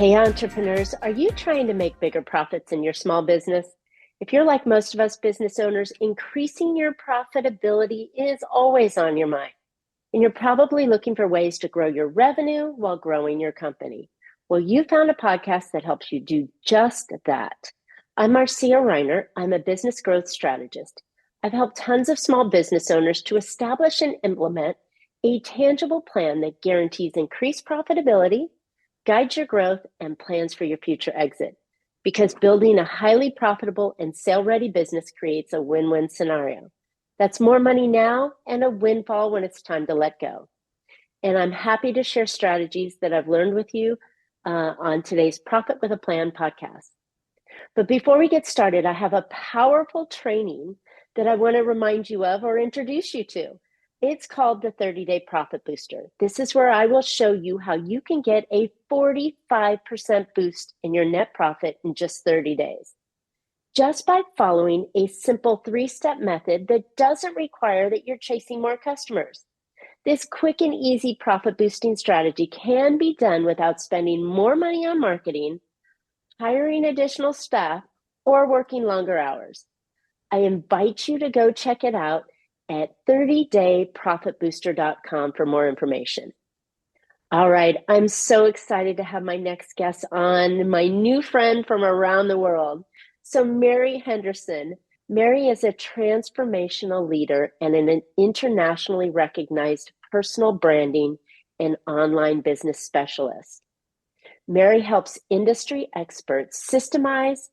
Hey, entrepreneurs, are you trying to make bigger profits in your small business? If you're like most of us business owners, increasing your profitability is always on your mind. And you're probably looking for ways to grow your revenue while growing your company. Well, you found a podcast that helps you do just that. I'm Marcia Reiner. I'm a business growth strategist. I've helped tons of small business owners to establish and implement a tangible plan that guarantees increased profitability, guides your growth, and plans for your future exit. Because building a highly profitable and sale-ready business creates a win-win scenario. That's more money now and a windfall when it's time to let go. And I'm happy to share strategies that I've learned with you on today's Profit with a Plan podcast. But before we get started, I have a powerful training that I want to remind you of or introduce you to. It's called the 30-Day Profit Booster. This is where I will show you how you can get a 45% boost in your net profit in just 30 days. Just by following a simple 3-step method that doesn't require that you're chasing more customers. This quick and easy profit boosting strategy can be done without spending more money on marketing, hiring additional staff, or working longer hours. I invite you to go check it out at 30dayprofitbooster.com for more information. All right, I'm so excited to have my next guest on, my new friend from around the world. So Mary Henderson. Mary is a transformational leader and an internationally recognized personal branding and online business specialist. Mary helps industry experts systemize,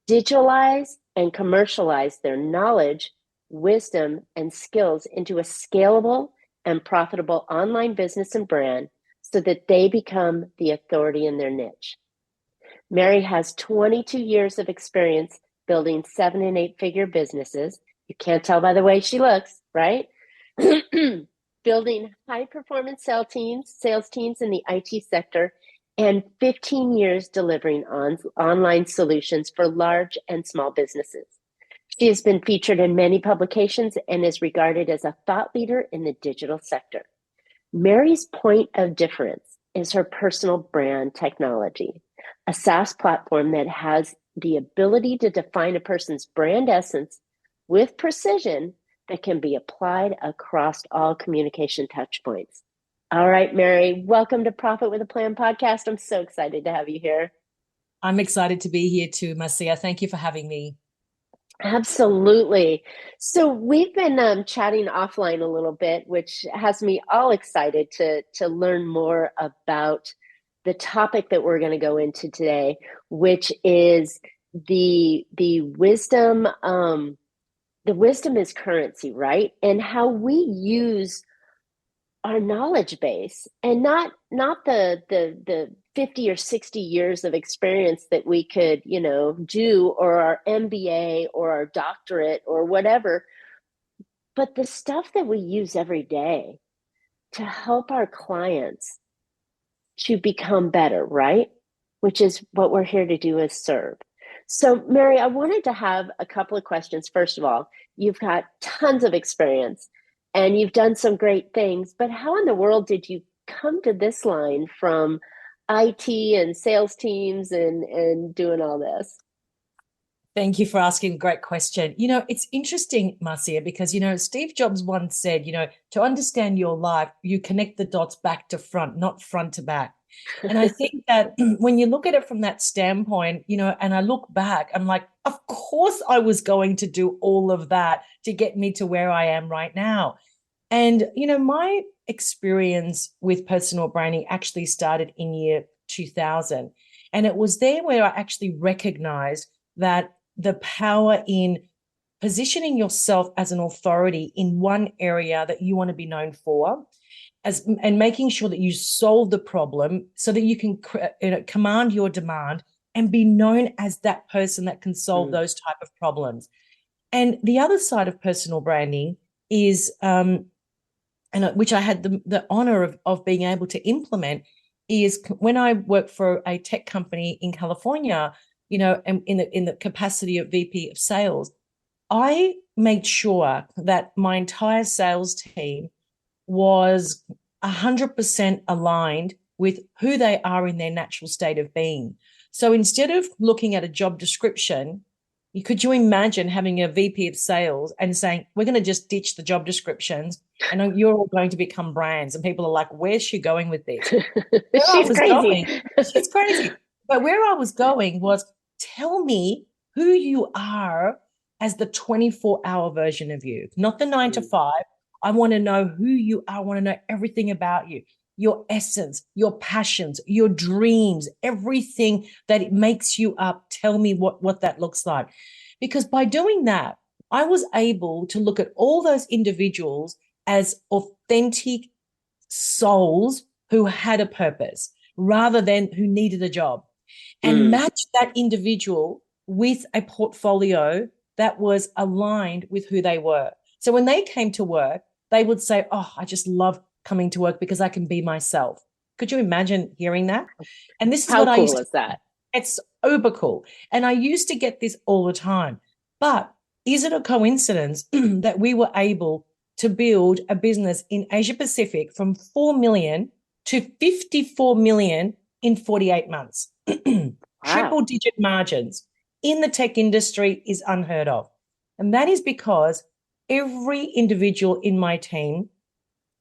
digitalize, and commercialize their knowledge, wisdom, and skills into a scalable and profitable online business and brand so that they become the authority in their niche. Mary has 22 years of experience building 7- and 8-figure businesses. You can't tell by the way she looks, right? Building high-performance sales teams in the IT sector, and 15 years delivering online solutions for large and small businesses. She has been featured in many publications and is regarded as a thought leader in the digital sector. Mary's point of difference is her personal brand technology, a SaaS platform that has the ability to define a person's brand essence with precision that can be applied across all communication touchpoints. All right, Mary, welcome to Profit with a Plan podcast. I'm so excited to have you here. I'm excited to be here too, Marcia. Thank you for having me. Absolutely. So we've been chatting offline a little bit, which has me all excited to learn more about the topic that we're going to go into today, which is the wisdom. The wisdom is currency, right? And how we use our knowledge base, and not the 50 or 60 years of experience that we could do, or our MBA or our doctorate or whatever, but the stuff that we use every day to help our clients to become better, right? Which is what we're here to do, is serve. So Mary, I wanted to have a couple of questions. First of all, you've got tons of experience and you've done some great things, but how in the world did you come to this line from IT and sales teams and doing all this? Thank you for asking a great question. It's interesting, Marcia, because, Steve Jobs once said, to understand your life, you connect the dots back to front, not front to back. And I think that when you look at it from that standpoint, and I look back, I'm like, of course I was going to do all of that to get me to where I am right now. And, my experience with personal branding actually started in year 2000. And it was there where I actually recognized that the power in positioning yourself as an authority in one area that you want to be known for, and making sure that you solve the problem so that you can command your demand and be known as that person that can solve those type of problems. And the other side of personal branding is, which I had the honor of being able to implement, is when I worked for a tech company in California, and in the capacity of VP of sales, I made sure that my entire sales team was 100% aligned with who they are in their natural state of being. So instead of looking at a job description, could you imagine having a VP of sales and saying, we're going to just ditch the job descriptions and you're all going to become brands? And people are like, where's she going with this? Where I She's was crazy. going, she's crazy. But where I was going was, tell me who you are as the 24-hour version of you, not the 9 to 5. I want to know who you are. I want to know everything about you, your essence, your passions, your dreams, everything that it makes you up. Tell me what that looks like. Because by doing that, I was able to look at all those individuals as authentic souls who had a purpose rather than who needed a job, and match that individual with a portfolio that was aligned with who they were. So when they came to work, they would say, oh, I just love coming to work because I can be myself. Could you imagine hearing that? And this is How what I cool used to, is that? it's uber cool. And I used to get this all the time. But is it a coincidence that we were able to build a business in Asia Pacific from 4 million to 54 million in 48 months? Wow. Triple digit margins in the tech industry is unheard of. And that is because every individual in my team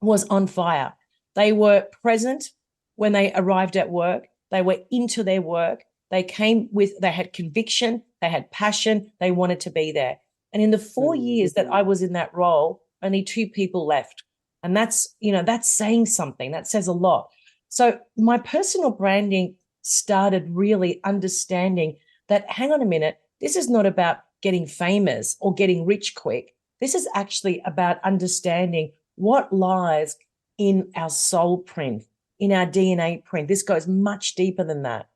was on fire. They were present when they arrived at work. They were into their work. They had conviction, they had passion, they wanted to be there. And in the 4 years that I was in that role, only 2 people left. And that's saying something. That says a lot. So my personal branding started really understanding that, hang on a minute, this is not about getting famous or getting rich quick. This is actually about understanding what lies in our soul print, in our DNA print. This goes much deeper than that.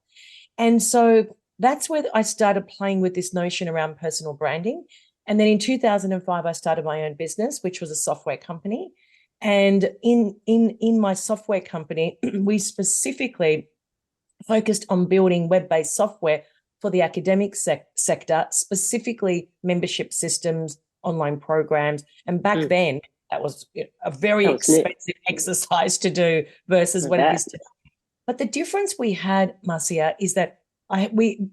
And so that's where I started playing with this notion around personal branding. And then in 2005, I started my own business, which was a software company. And in my software company, we specifically focused on building web-based software for the academic sector, specifically membership systems, online programs. And back then, that was a very expensive exercise to do versus what it is today. But the difference we had, Marcia, is that I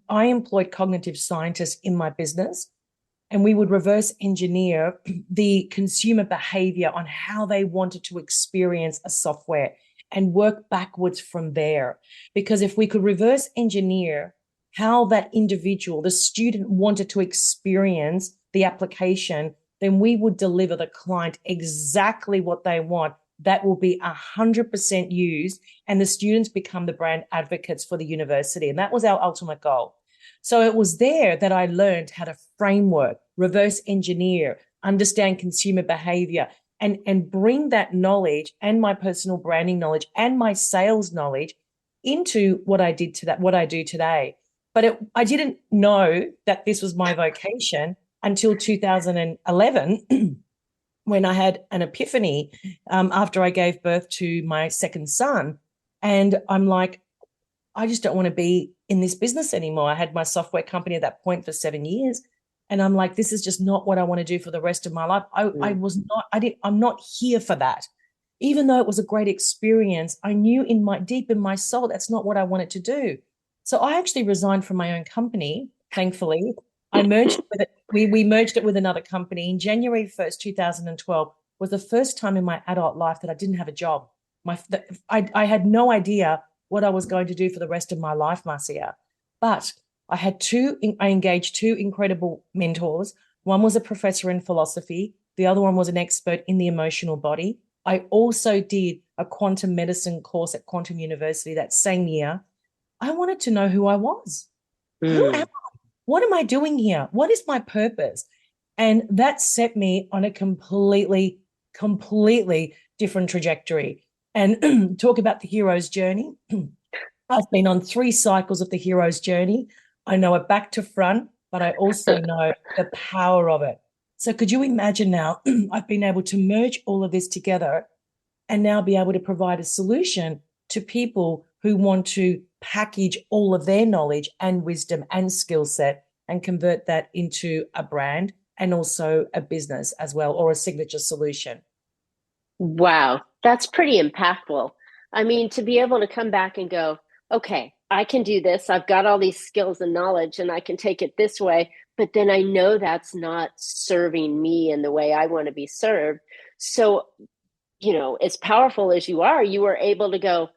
employed cognitive scientists in my business, and we would reverse engineer the consumer behavior on how they wanted to experience a software and work backwards from there. Because if we could reverse engineer how that individual, the student, wanted to experience the application, then we would deliver the client exactly what they want. That will be 100% used, and the students become the brand advocates for the university. And that was our ultimate goal. So it was there that I learned how to framework, reverse engineer, understand consumer behavior, and bring that knowledge and my personal branding knowledge and my sales knowledge into what I do today. But I didn't know that this was my vocation until 2011. When I had an epiphany after I gave birth to my second son. And I'm like, I just don't want to be in this business anymore. I had my software company at that point for 7 years. And I'm like, this is just not what I want to do for the rest of my life. I'm not here for that. Even though it was a great experience, I knew deep in my soul, that's not what I wanted to do. So I actually resigned from my own company, thankfully. I merged with it. We merged it with another company. In January 1st, 2012 was the first time in my adult life that I didn't have a job. I had no idea what I was going to do for the rest of my life, Marcia. But I engaged 2 incredible mentors. One was a professor in philosophy. The other one was an expert in the emotional body. I also did a quantum medicine course at Quantum University that same year. I wanted to know who I was. Who am I? What am I doing here? What is my purpose? And that set me on a completely different trajectory. And talk about the hero's journey. I've been on 3 cycles of the hero's journey. I know it back to front, but I also know the power of it. So could you imagine now I've been able to merge all of this together and now be able to provide a solution to people who want to package all of their knowledge and wisdom and skill set and convert that into a brand and also a business as well, or a signature solution. Wow, that's pretty impactful. I mean, to be able to come back and go, okay, I can do this. I've got all these skills and knowledge and I can take it this way. But then I know that's not serving me in the way I want to be served. So, as powerful as you are able to go,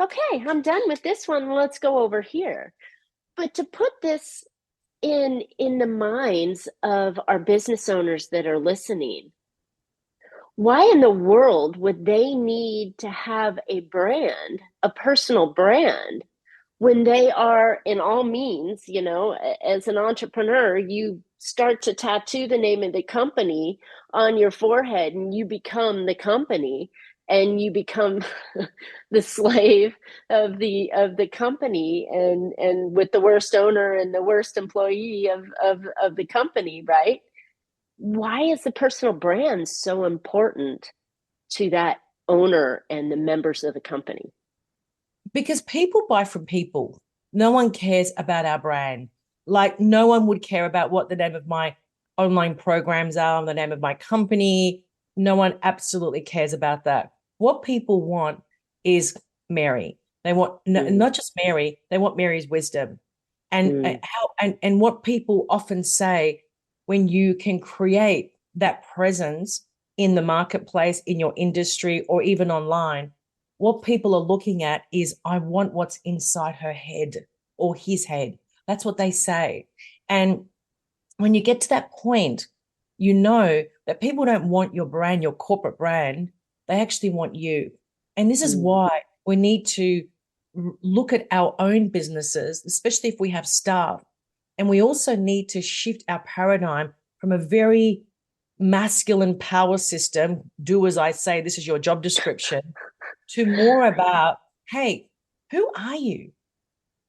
okay, I'm done with this one. Let's go over here. But to put this in the minds of our business owners that are listening, why in the world would they need to have a brand, a personal brand, when they are in all means, as an entrepreneur, you start to tattoo the name of the company on your forehead and you become the company and you become the slave of the company and with the worst owner and the worst employee of the company, right? Why is the personal brand so important to that owner and the members of the company? Because people buy from people. No one cares about our brand. Like no one would care about what the name of my online programs are, the name of my company. No one absolutely cares about that. What people want is Mary. They want not just Mary, they want Mary's wisdom. And what people often say, when you can create that presence in the marketplace, in your industry, or even online, what people are looking at is, I want what's inside her head or his head. That's what they say. And when you get to that point, you know that people don't want your brand, your corporate brand. They actually want you. And this is why we need to look at our own businesses, especially if we have staff. And we also need to shift our paradigm from a very masculine power system, do as I say, this is your job description, to more about, hey, who are you?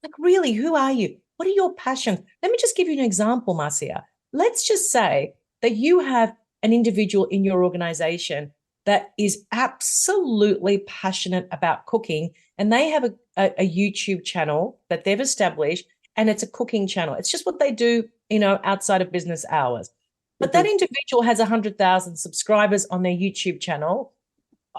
Like, really, who are you? What are your passions? Let me just give you an example, Marcia. Let's just say that you have an individual in your organization that is absolutely passionate about cooking, and they have a YouTube channel that they've established, and it's a cooking channel. It's just what they do, outside of business hours. But that individual has 100,000 subscribers on their YouTube channel.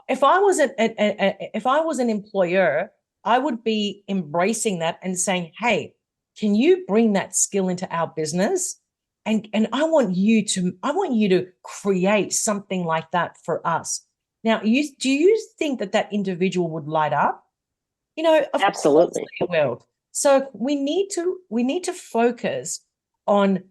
If I was an employer, I would be embracing that and saying, hey, can you bring that skill into our business? And I want you to create something like that for us. Now, do you think that individual would light up? Of Absolutely. course they will. So we need to focus on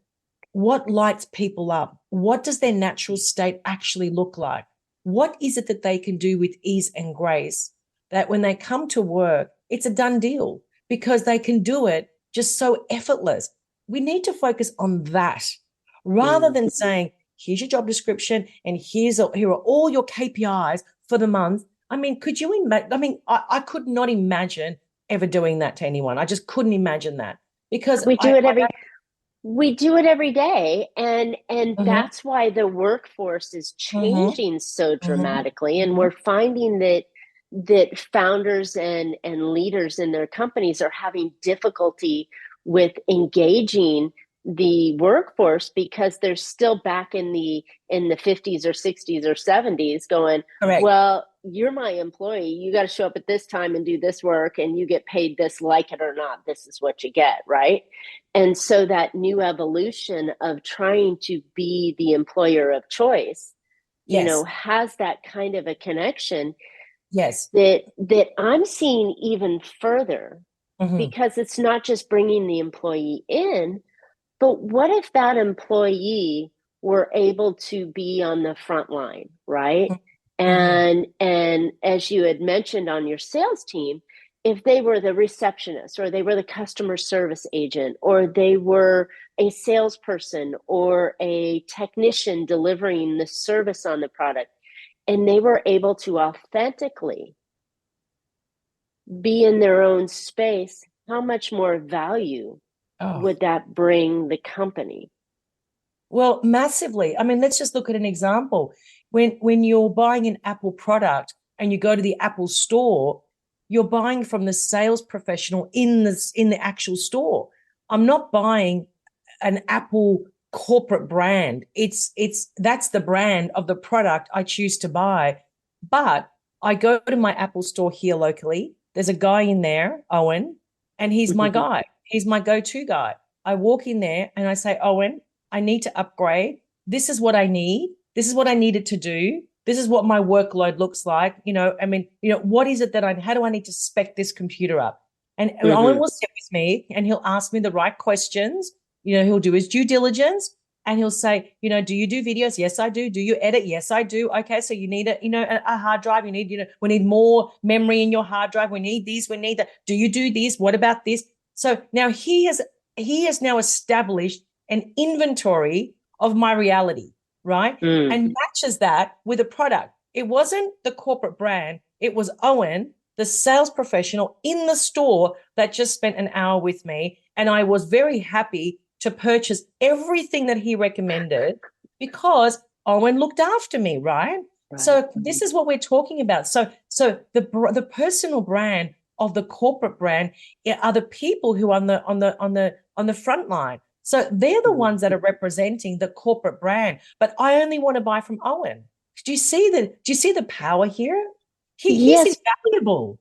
what lights people up. What does their natural state actually look like? What is it that they can do with ease and grace that when they come to work, it's a done deal because they can do it just so effortless? We need to focus on that rather than saying, here's your job description and here are all your KPIs for the month. I mean, could you imagine? I mean, I could not imagine ever doing that to anyone. I just couldn't imagine that because we do it every day, and that's why the workforce is changing so dramatically, and we're finding that founders and leaders in their companies are having difficulty with engaging the workforce because they're still back in the 50s or 60s or 70s going, correct. well, you're my employee, you got to show up at this time and do this work and you get paid this, like it or not, this is what you get, right? And so that new evolution of trying to be the employer of choice, Yes. has that kind of a connection. Yes. That I'm seeing even further, because it's not just bringing the employee in, but what if that employee were able to be on the front line, right? And as you had mentioned on your sales team, if they were the receptionist or they were the customer service agent or they were a salesperson or a technician delivering the service on the product, and they were able to authentically be in their own space, how much more value would that bring the company? Well, massively. I mean, let's just look at an example. When you're buying an Apple product and you go to the Apple store, you're buying from the sales professional in the actual store. I'm not buying an Apple corporate brand. That's the brand of the product I choose to buy. But I go to my Apple store here locally. There's a guy in there, Owen, and he's my guy. He's my go-to guy. I walk in there and I say, Owen, I need to upgrade. This is what I need. This is what I needed to do. This is what my workload looks like. What is it that how do I need to spec this computer up? And Owen will sit with me and he'll ask me the right questions. He'll do his due diligence and he'll say, do you do videos? Yes, I do. Do you edit? Yes, I do. Okay, so you need a hard drive. You need, we need more memory in your hard drive. We need these. We need that. Do you do this? What about this? So now he has now established an inventory of my reality, right? And matches that with a product. It wasn't the corporate brand. It was Owen, the sales professional in the store that just spent an hour with me. And I was very happy to purchase everything that he recommended because Owen looked after me, right? So this is what we're talking about. So the personal brand of the corporate brand are the people who are on the front line. So they're the ones that are representing the corporate brand. But I only want to buy from Owen. Do you see the power here? He's invaluable.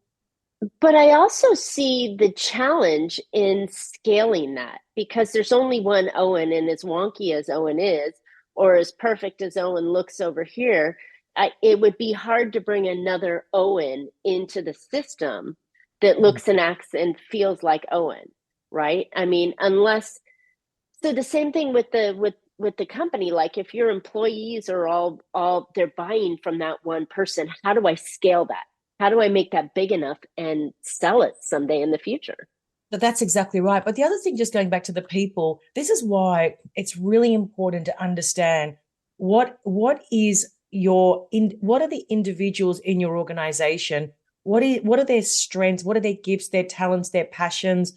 But I also see the challenge in scaling that because there's only one Owen, and as wonky as Owen is, or as perfect as Owen looks over here, it would be hard to bring another Owen into the system that looks and acts and feels like Owen, right? I mean, so the same thing with the company. Like if your employees are all they're buying from that one person, how do I scale that? How do I make that big enough and sell it someday in the future? But that's exactly right. But the other thing, just going back to the people, this is why it's really important to understand what are the individuals in your organization? What are their strengths? What are their gifts, their talents, their passions?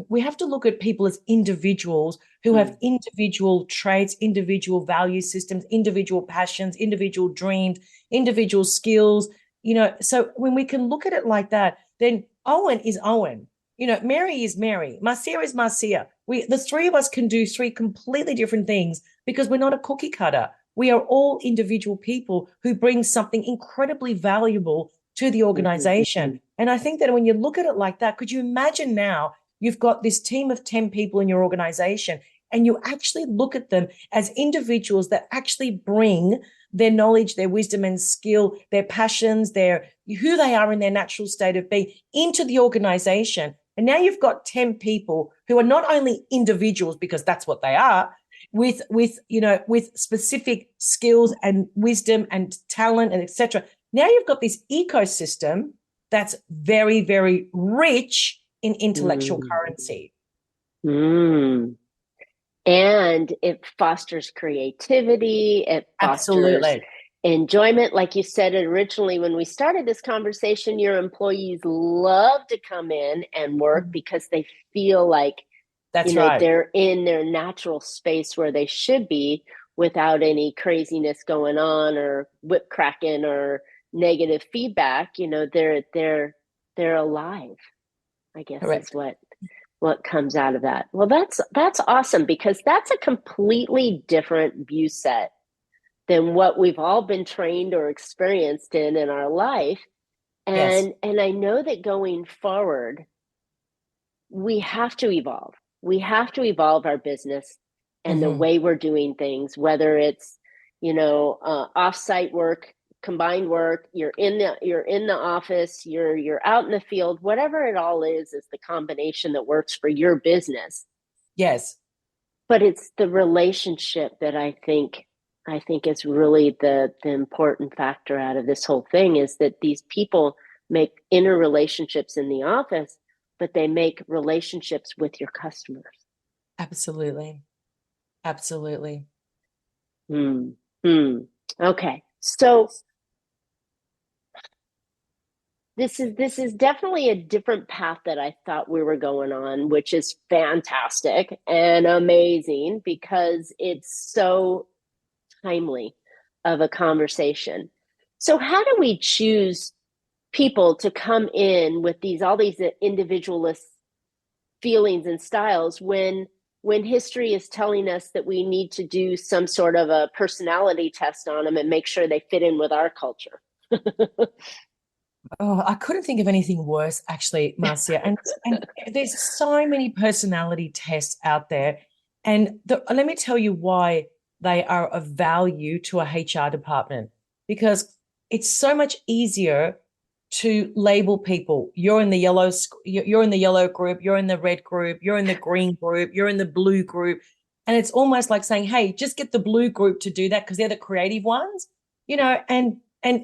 We have to look at people as individuals who have individual traits, individual value systems, individual passions, individual dreams, individual skills. So when we can look at it like that, then Owen is Owen. Mary is Mary. Marcia is Marcia. The three of us can do three completely different things because we're not a cookie cutter. We are all individual people who bring something incredibly valuable to the organization. And I think that when you look at it like that, could you imagine now you've got this team of 10 people in your organization and you actually look at them as individuals that actually bring their knowledge, their wisdom and skill, their passions, who they are in their natural state of being into the organization. And now you've got 10 people who are not only individuals, because that's what they are, with specific skills and wisdom and talent and etc. Now you've got this ecosystem that's very, very rich in intellectual currency. And it fosters creativity. It fosters enjoyment. Like you said originally when we started this conversation, your employees love to come in and work because they feel like they're in their natural space where they should be without any craziness going on or whip cracking or negative feedback. They're alive, I guess. Correct. Is what comes out of that. Well, that's awesome because that's a completely different view set than what we've all been trained or experienced in our life. And I know that going forward, we have to evolve. We have to evolve our business and the way we're doing things, whether it's, offsite work, combined work, you're in the office, you're out in the field, whatever it all is the combination that works for your business. Yes. But it's the relationship that I think is really the important factor out of this whole thing, is that these people make inner relationships in the office, but they make relationships with your customers. Absolutely. Okay. So this is definitely a different path that I thought we were going on, which is fantastic and amazing because it's so timely of a conversation. So how do we choose people to come in with all these individualist feelings and styles when history is telling us that we need to do some sort of a personality test on them and make sure they fit in with our culture? Oh, I couldn't think of anything worse, actually, Marcia. And there's so many personality tests out there. And let me tell you why they are of value to a HR department. Because it's so much easier to label people. You're in the yellow, you're in the yellow group, you're in the red group, you're in the green group, you're in the blue group. And it's almost like saying, hey, just get the blue group to do that because they're the creative ones, and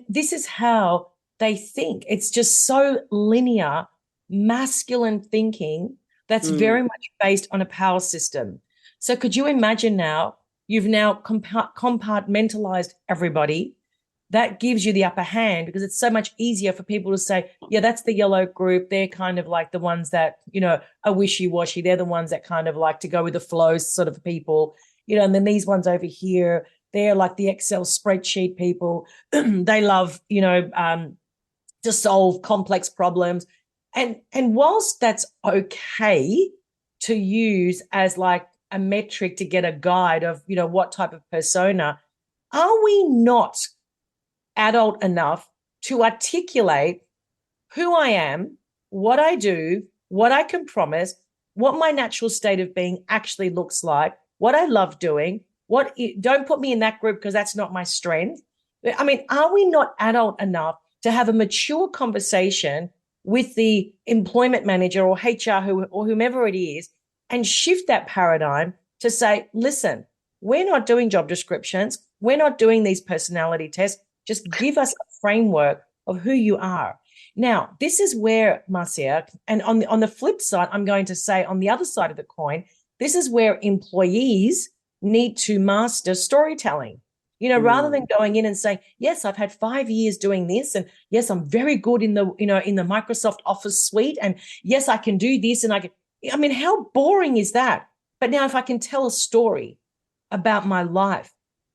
this is how they think. It's just so linear, masculine thinking that's Mm. very much based on a power system. So could you imagine now you've now compartmentalized everybody? That gives you the upper hand because it's so much easier for people to say, yeah, that's the yellow group. They're kind of like the ones that, are wishy-washy. They're the ones that kind of like to go with the flow sort of people, and then these ones over here, they're like the Excel spreadsheet people. They love, to solve complex problems. And whilst that's okay to use as like a metric to get a guide of, what type of persona, are we not adult enough to articulate who I am, what I do, what I can promise, what my natural state of being actually looks like, what I love doing, don't put me in that group because that's not my strength. I mean, are we not adult enough to have a mature conversation with the employment manager or HR or whomever it is and shift that paradigm to say, listen, we're not doing job descriptions. We're not doing these personality tests. Just give us a framework of who you are. Now, this is where, Marcia, and on the flip side, I'm going to say on the other side of the coin, this is where employees need to master storytelling. Rather than going in and saying, yes, I've had 5 years doing this, and yes, I'm very good in the Microsoft Office suite, and yes, I can do this, and I mean, how boring is that? But now if I can tell a story about my life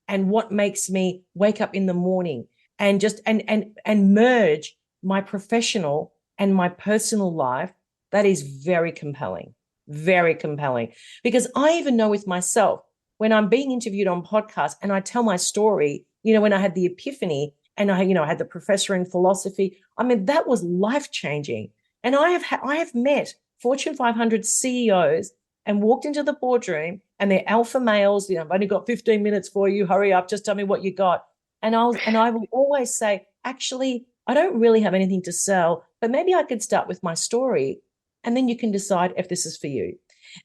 and what makes me wake up in the morning and just and merge my professional and my personal life, that is very compelling, very compelling. Because I even know with myself, when I'm being interviewed on podcasts and I tell my story, when I had the epiphany and I had the professor in philosophy, I mean, that was life-changing. And I have met Fortune 500 CEOs and walked into the boardroom and they're alpha males, I've only got 15 minutes for you, hurry up, just tell me what you got. And I will always say, actually, I don't really have anything to sell, but maybe I could start with my story and then you can decide if this is for you.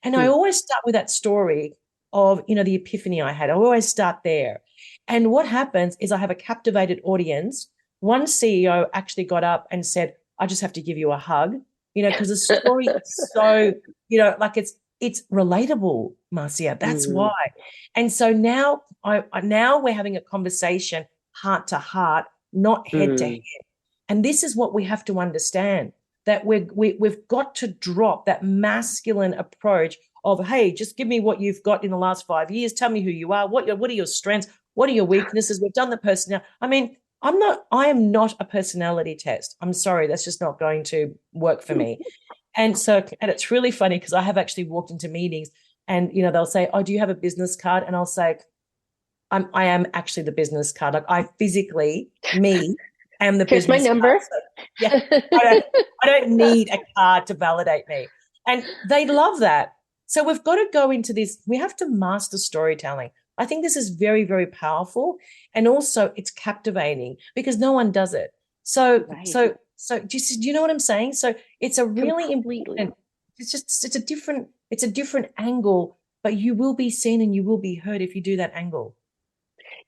And I always start with that story of, the epiphany I had. I always start there. And what happens is I have a captivated audience. One CEO actually got up and said, I just have to give you a hug, because the story is so, like it's relatable, Marcia. That's why. And so now now we're having a conversation heart to heart, not head to head. And this is what we have to understand, that we've got to drop that masculine approach of, hey, just give me what you've got in the last 5 years. Tell me who you are. What are your strengths? What are your weaknesses? We've done the personality. I mean, I am not a personality test. I'm sorry. That's just not going to work for me. And it's really funny because I have actually walked into meetings and, they'll say, oh, do you have a business card? And I'll say, I am actually the business card. Like I physically, am the Here's business my number. card. So, yeah, I don't need a card to validate me. And they love that. So we've got to go into this. We have to master storytelling. I think this is very, very powerful. And also it's captivating because no one does it. So, Right. so do you know what I'm saying? So it's a really Completely. important, it's a different angle, but you will be seen and you will be heard if you do that angle.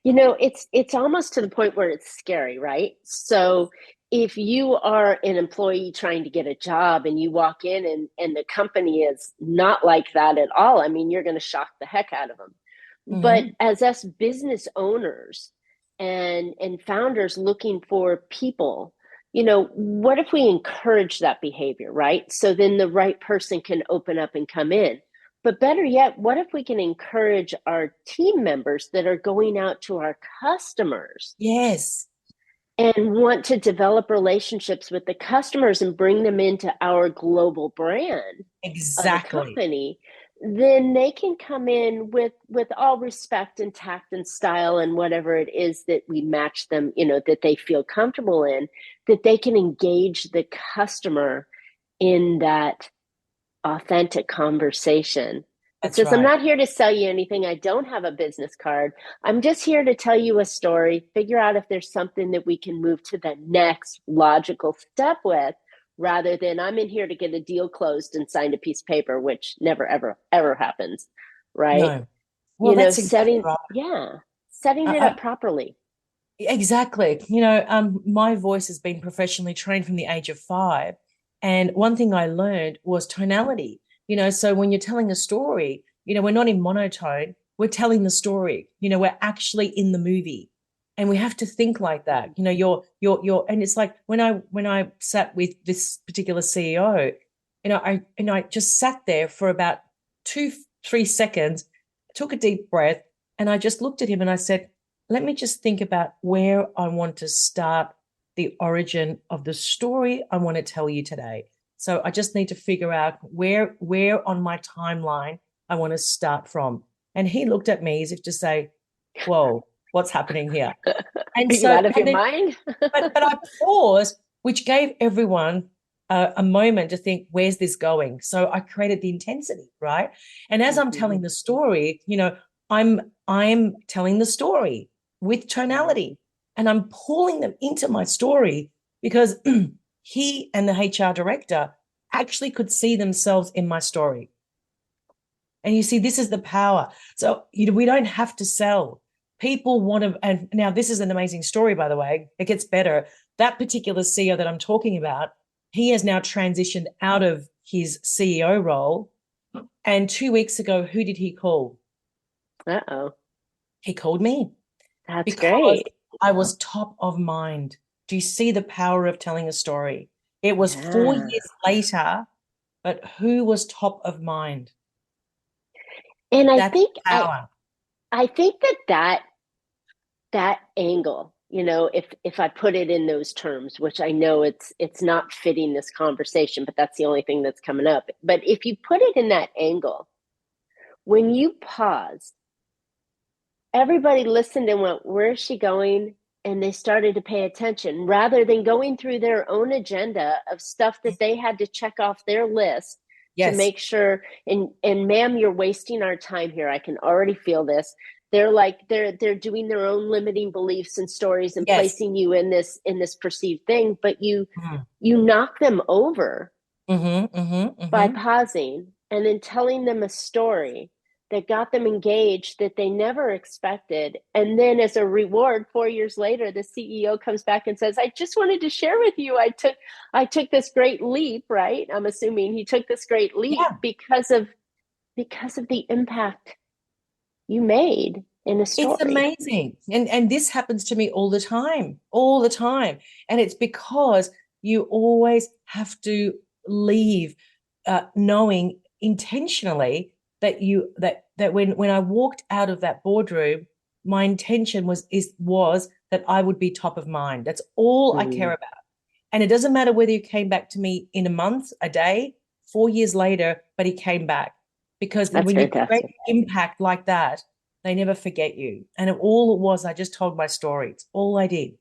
It's almost to the point where it's scary, right? So if you are an employee trying to get a job and you walk in and the company is not like that at all, I mean, you're going to shock the heck out of them. But as us business owners and founders looking for people, what if we encourage that behavior, right? So then the right person can open up and come in. But better yet, what if we can encourage our team members that are going out to our customers Yes. and want to develop relationships with the customers and bring them into our global brand of the Exactly. company? then they can come in with all respect and tact and style and whatever it is that we match them, that they feel comfortable in, that they can engage the customer in that authentic conversation. It That's says, I'm right. not here to sell you anything. I don't have a business card. I'm just here to tell you a story, figure out if there's something that we can move to the next logical step with, rather than I'm in here to get a deal closed and signed a piece of paper, which never, ever, ever happens. Right. No. Well, that's exactly Setting, right. yeah, setting it I, up properly. Exactly. My voice has been professionally trained from the age of 5. And one thing I learned was tonality. So when you're telling a story, we're not in monotone, we're telling the story. We're actually in the movie. And we have to think like that. And it's like when I sat with this particular CEO, I just sat there for about 2-3 seconds, took a deep breath, and I just looked at him and I said, let me just think about where I want to start the origin of the story I want to tell you today. So I just need to figure out where on my timeline I want to start from. And he looked at me as if to say, whoa, what's happening here? And Are you so, out of your and then, mind? but I paused, which gave everyone a moment to think, where's this going? So I created the intensity, right? And as I'm Mm-hmm. telling the story, I'm telling the story with tonality, and I'm pulling them into my story because he and the HR director actually could see themselves in my story. And you see, this is the power. So we don't have to sell. People want to, and now this is an amazing story, by the way. It gets better. That particular CEO that I'm talking about, he has now transitioned out of his CEO role. And 2 weeks ago, who did he call? Uh-oh. He called me That's because great. I was top of mind. Do you see the power of telling a story? It was four Yeah. years later, but who was top of mind? And I That's think power. I think that angle, if I put it in those terms, which I know it's not fitting this conversation, but that's the only thing that's coming up. But if you put it in that angle, when you pause, everybody listened and went, where is she going? And they started to pay attention rather than going through their own agenda of stuff that they had to check off their list to Yes. make sure. And ma'am, you're wasting our time here. I can already feel this. They're doing their own limiting beliefs and stories and Yes. placing you in this perceived thing, but you Mm-hmm. you knock them over Mm-hmm. Mm-hmm. by Mm-hmm. pausing and then telling them a story that got them engaged that they never expected. And then as a reward, 4 years later, the CEO comes back and says, I just wanted to share with you, I took this great leap, right? I'm assuming he took this great leap Yeah. because of the impact you made in a It's story. amazing. And this happens to me all the time, all the time. And it's because you always have to leave knowing intentionally that when I walked out of that boardroom, my intention was that I would be top of mind. That's all I care Mm, about. And it doesn't matter whether you came back to me in a month, a day, 4 years later, but he came back. Because that's when you create fantastic. impact like that, they never forget you. And all it was, I just told my story. It's all I did.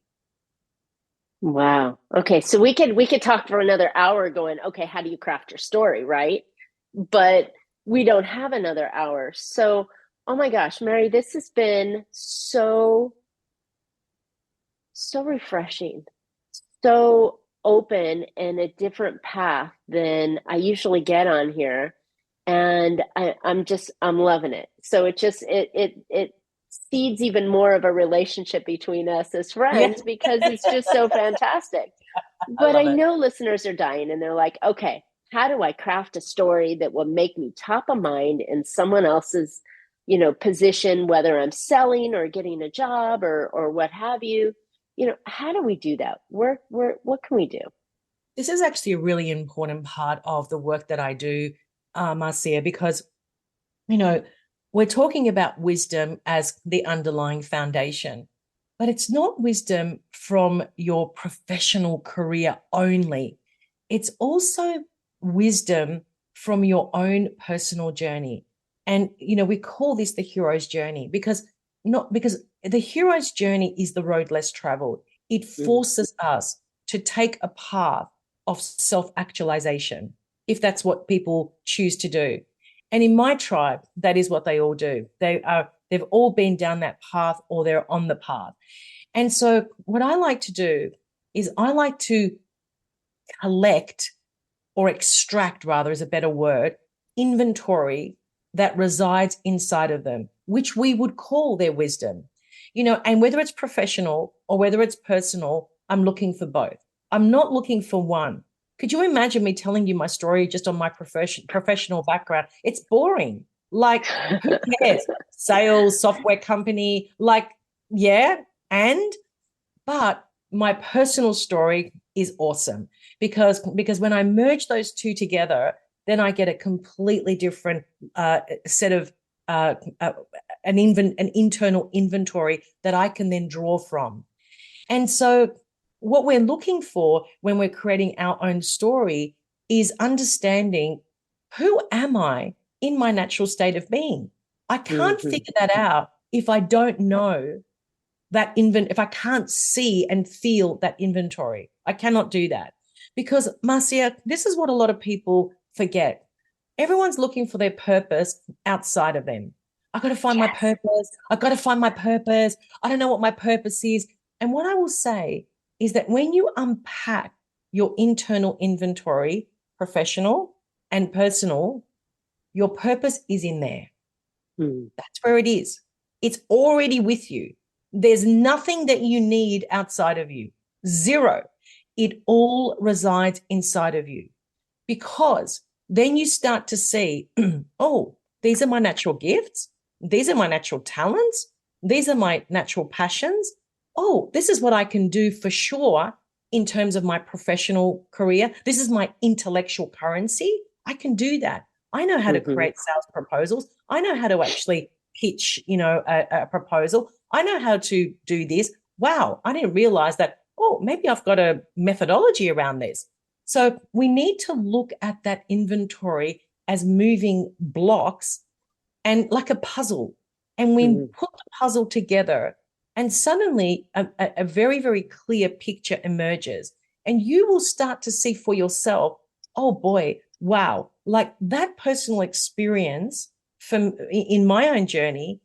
Wow. Okay, so we could talk for another hour going, okay, how do you craft your story, right? But we don't have another hour. So, oh my gosh, Mary, this has been so refreshing, so open and a different path than I usually get on here. And I'm loving it. So it seeds even more of a relationship between us as Yeah, friends because it's just so fantastic. I But I love it. know listeners are dying and they're like, okay, how do I craft a story that will make me top of mind in someone else's, position, whether I'm selling or getting a job or what have you? How do we do that? What can we do? This is actually a really important part of the work that I do, Marcia, because, you know, we're talking about wisdom as the underlying foundation, but it's not wisdom from your professional career only. It's also wisdom from your own personal journey. And, we call this the hero's journey because the hero's journey is the road less traveled. It forces us to take a path of self-actualization, if that's what people choose to do. And in my tribe, that is what they all do. They've all been down that path, or they're on the path. And so what I like to do is I like to collect, or extract rather is a better word, inventory that resides inside of them, which we would call their wisdom. And whether it's professional or whether it's personal, I'm looking for both. I'm not looking for one. Could you imagine me telling you my story just on my professional background? It's boring. Like, who cares? Sales, software company, but my personal story is awesome because when I merge those two together, then I get a completely different set of an internal inventory that I can then draw from. And so what we're looking for when we're creating our own story is understanding, who am I in my natural state of being? I can't figure that out if I don't know that if I can't see and feel that inventory. I cannot do that. Because, Marcia, this is what a lot of people forget. Everyone's looking for their purpose outside of them. I've got to find my purpose. I've got to find my purpose. I don't know what my purpose is. And what I will say is that when you unpack your internal inventory, professional and personal, your purpose is in there. That's where it is. It's already with you. There's nothing that you need outside of you. Zero. It all resides inside of you, because then you start to see, oh, these are my natural gifts. These are my natural talents. These are my natural passions. Oh, this is what I can do for sure in terms of my professional career. This is my intellectual currency. I can do that. I know how to create sales proposals. I know how to actually pitch, a proposal. I know how to do this. Wow, I didn't realize that, oh, maybe I've got a methodology around this. So we need to look at that inventory as moving blocks and like a puzzle. And we put the puzzle together, and suddenly a very, very clear picture emerges. And you will start to see for yourself, oh boy, wow, like that personal experience in my own journey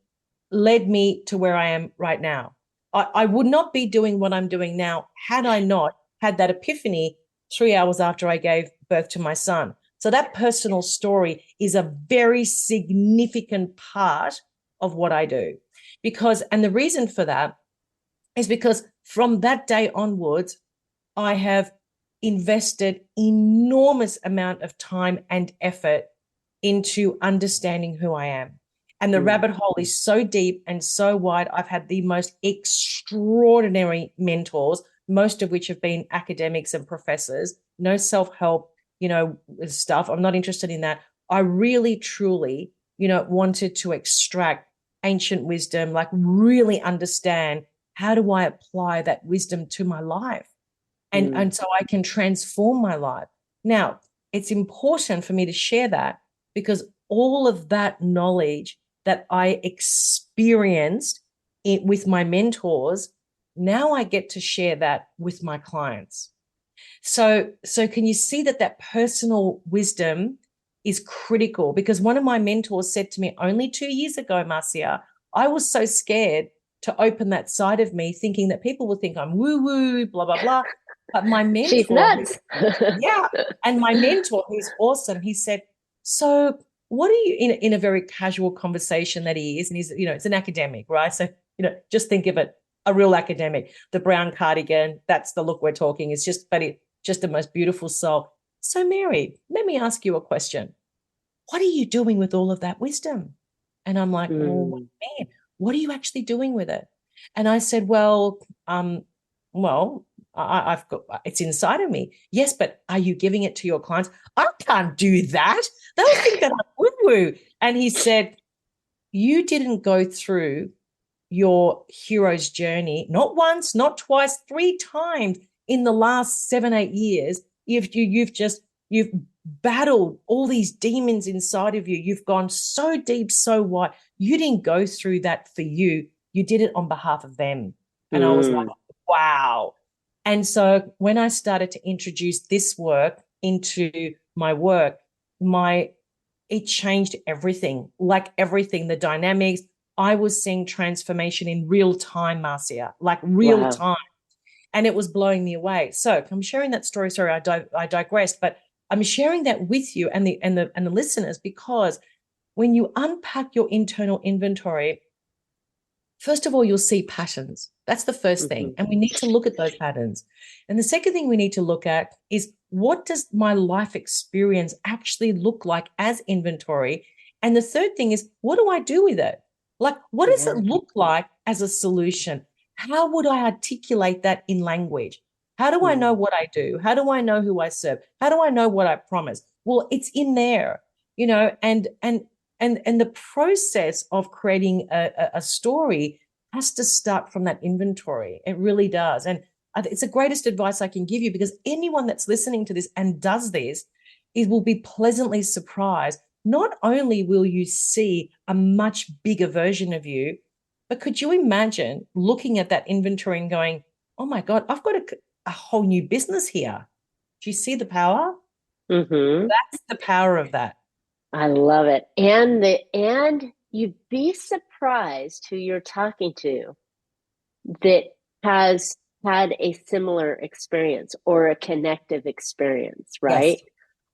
led me to where I am right now. I would not be doing what I'm doing now had I not had that epiphany 3 hours after I gave birth to my son. So that personal story is a very significant part of what I do. And the reason for that is because from that day onwards, I have invested enormous amount of time and effort into understanding who I am. And the rabbit hole is so deep and so wide. I've had the most extraordinary mentors, most of which have been academics and professors, no self-help, stuff. I'm not interested in that. I really, truly, wanted to extract ancient wisdom, like really understand, how do I apply that wisdom to my life? And so I can transform my life. Now, it's important for me to share that, because all of that knowledge that I experienced with my mentors, now I get to share that with my clients. So can you see that personal wisdom is critical? Because one of my mentors said to me only 2 years ago, Marcia, I was so scared to open that side of me, thinking that people would think I'm woo-woo, blah, blah, blah. But my mentor, she's nuts. And my mentor, who's awesome, he said, so what are you, in a very casual conversation that he is, and he's, it's an academic, right? So, just think of it, a real academic, the brown cardigan, that's the look we're talking. It's just the most beautiful soul. So Mary, let me ask you a question. What are you doing with all of that wisdom? And I'm like, oh man, what are you actually doing with it? And I said, I've got, it's inside of me. Yes, but are you giving it to your clients? I can't do that. They'll think that I'm woo-woo. And he said, you didn't go through your hero's journey, not once, not twice, 3 times in the last 7-8 years. You've battled all these demons inside of you. You've gone so deep, so wide. You didn't go through that for you. You did it on behalf of them. And I was like, Mm. wow. And so when I started to introduce this work into my work, my it changed everything, like everything, the dynamics. I was seeing transformation in real time, Marcia, like real Wow. time. And it was blowing me away. So I'm sharing that story. Sorry, I digressed, but I'm sharing that with you and the listeners, because when you unpack your internal inventory, first of all, you'll see patterns. That's the first thing. Hmm. And we need to look at those patterns. And the second thing we need to look at is, what does my life experience actually look like as inventory? And the third thing is, what do I do with it? Like, what does it Yeah. look like as a solution? How would I articulate that in language? How do I know Mm. what I do? How do I know who I serve? How do I know what I promise? Well, it's in there, and the process of creating a story has to start from that inventory. It really does. And it's the greatest advice I can give you, because anyone that's listening to this and does this will be pleasantly surprised. Not only will you see a much bigger version of you, but could you imagine looking at that inventory and going, oh my God, I've got a whole new business here. Do you see the power? Hmm. That's the power of that. I love it. And you'd be surprised who you're talking to that has had a similar experience or a connective experience, Yes. right?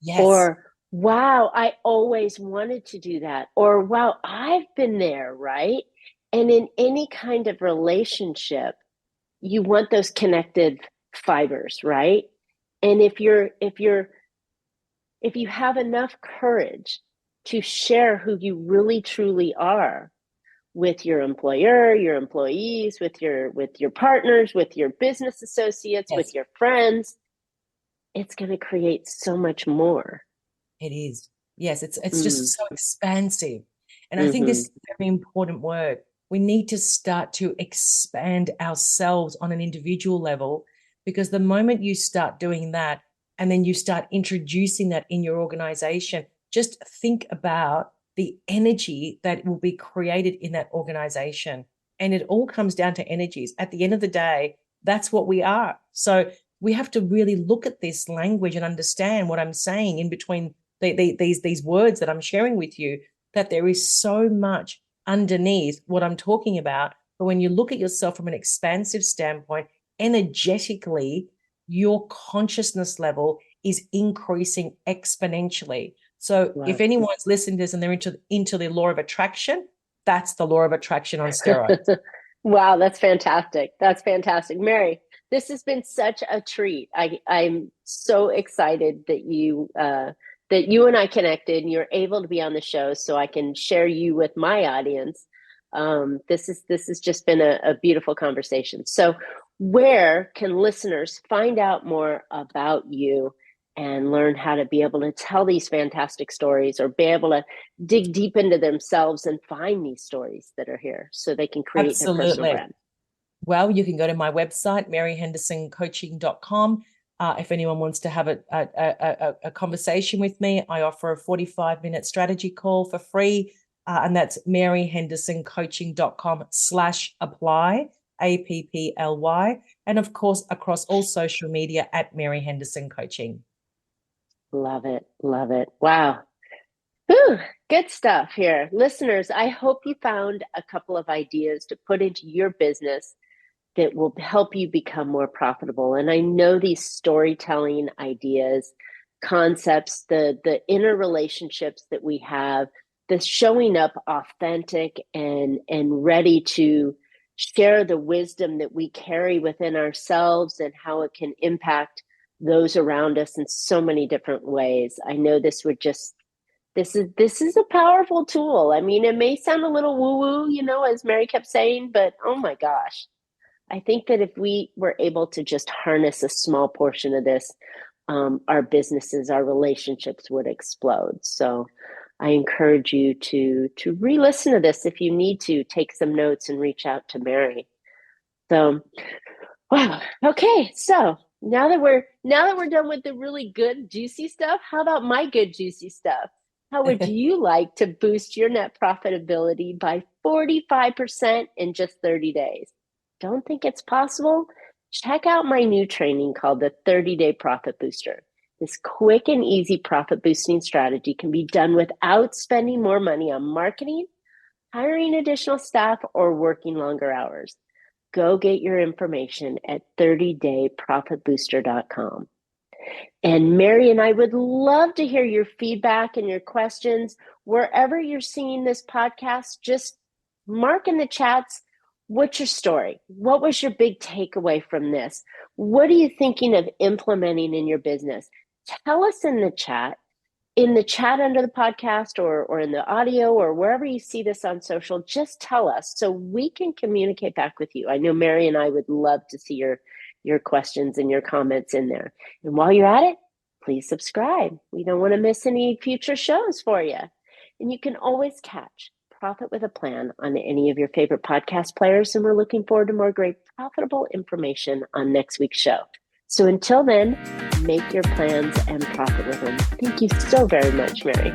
Yes. Or, wow, I always wanted to do that. Or, wow, I've been there, right? And in any kind of relationship, you want those connected fibers, right? And if you have enough courage to share who you really truly are with your employer, your employees, with your partners, with your business associates, with Yes. your friends, it's going to create so much more. It is. Yes, it's just Mm. so expansive. And I think this Hmm. is a very important word. We need to start to expand ourselves on an individual level, because the moment you start doing that and then you start introducing that in your organization, just think about the energy that will be created in that organization. And it all comes down to energies. At the end of the day, that's what we are. So we have to really look at this language and understand what I'm saying in between these words that I'm sharing with you, that there is so much underneath what I'm talking about. But when you look at yourself from an expansive standpoint, energetically, your consciousness level is increasing exponentially. So if Love. anyone's listening to this and they're into the law of attraction, that's the law of attraction on steroids. Wow, that's fantastic. That's fantastic. Mary, this has been such a treat. I'm so excited that you and I connected and you're able to be on the show so I can share you with my audience. This has just been a beautiful conversation. So where can listeners find out more about you and learn how to be able to tell these fantastic stories, or be able to dig deep into themselves and find these stories that are here so they can create their personal Absolutely. brand? Well, you can go to my website, maryhendersoncoaching.com. If anyone wants to have a conversation with me, I offer a 45-minute strategy call for free. And that's maryhendersoncoaching.com/apply, APPLY. And of course, across all social media at Mary Henderson Coaching. Love it. Love it. Wow. Whew, good stuff here. Listeners, I hope you found a couple of ideas to put into your business that will help you become more profitable. And I know these storytelling ideas, concepts, the inner relationships that we have, the showing up authentic and ready to share the wisdom that we carry within ourselves and how it can impact those around us in so many different ways. I know this is a powerful tool. I mean, it may sound a little woo-woo, as Mary kept saying, but oh my gosh, I think that if we were able to just harness a small portion of this, our businesses, our relationships would explode. So I encourage you to re-listen to this. If you need to, take some notes and reach out to Mary. So, wow. Okay. So Now that we're done with the really good juicy stuff, how about my good juicy stuff? How would you like to boost your net profitability by 45% in just 30 days? Don't think it's possible? Check out my new training called the 30-Day Profit Booster. This quick and easy profit boosting strategy can be done without spending more money on marketing, hiring additional staff, or working longer hours. Go get your information at 30dayprofitbooster.com. And Mary and I would love to hear your feedback and your questions. Wherever you're seeing this podcast, just mark in the chats, what's your story? What was your big takeaway from this? What are you thinking of implementing in your business? Tell us in the chat under the podcast or in the audio or wherever you see this on social. Just tell us so we can communicate back with you. I know Mary and I would love to see your questions and your comments in there. And while you're at it, please subscribe. We don't want to miss any future shows for you. And you can always catch Profit with a Plan on any of your favorite podcast players. And we're looking forward to more great profitable information on next week's show. So until then, make your plans and profit with them. Thank you so very much, Mary.